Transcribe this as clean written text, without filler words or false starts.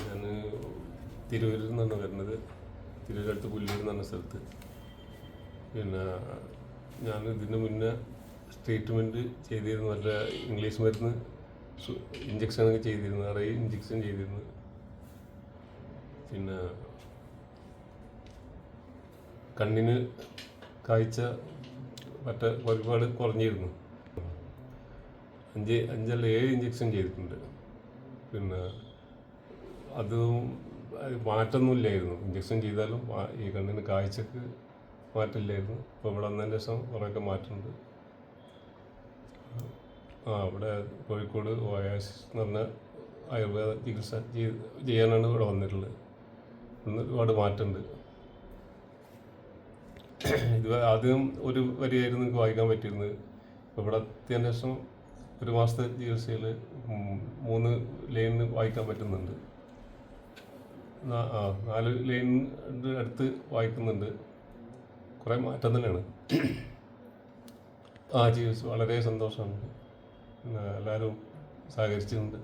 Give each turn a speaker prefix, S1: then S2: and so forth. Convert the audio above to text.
S1: ഞാൻ തിരൂരിൽ നിന്നാണ് വരുന്നത്. തിരൂരടുത്ത് പുല്ലൂർ എന്ന് പറഞ്ഞ സ്ഥലത്ത്. പിന്നെ ഞാൻ ഇതിന് മുന്നേ ട്രീറ്റ്മെൻറ്റ് ചെയ്തിരുന്നു. നല്ല ഇംഗ്ലീഷ് മരുന്ന് ഇഞ്ചക്ഷനൊക്കെ ചെയ്തിരുന്നു. അവിടെ ഇഞ്ചക്ഷൻ ചെയ്തിരുന്നു. പിന്നെ കണ്ണിന് കാഴ്ച ഒരുപാട് കുറഞ്ഞിരുന്നു. 7 ഇഞ്ചക്ഷൻ ചെയ്തിട്ടുണ്ട്. പിന്നെ അതും മാറ്റമൊന്നുമില്ലായിരുന്നു. ഇഞ്ചക്ഷൻ ചെയ്താലും ഈ കണ്ണിന് കാഴ്ചക്ക് മാറ്റമില്ലായിരുന്നു. ഇപ്പോൾ ഇവിടെ വന്നതിന് ശേഷം കുറേയൊക്കെ മാറ്റമുണ്ട്. ഇവിടെ കോഴിക്കോട് ഓയാസിസ് എന്ന് പറഞ്ഞ ആയുർവേദ ചികിത്സ ചെയ്യാനാണ് ഇവിടെ വന്നിട്ടുള്ളത്. ഇന്ന് ഒരുപാട് മാറ്റമുണ്ട്. ഇത് ആദ്യം ഒരു വരിയായിരുന്നു എനിക്ക് വായിക്കാൻ പറ്റിയിരുന്നത്. ഇപ്പോൾ ഇവിടെ എത്തിയതിന് ശേഷം 1 മാസത്തെ ചികിത്സയിൽ 3 ലൈനിന് വായിക്കാൻ പറ്റുന്നുണ്ട്. 4 ലൈനിൻ്റെ അടുത്ത് വായിക്കുന്നുണ്ട്. കുറേ മാറ്റം തന്നെയാണ്. ചികിത്സ വളരെ സന്തോഷമുണ്ട്. എല്ലാവരും സഹകരിച്ചിട്ടുണ്ട്.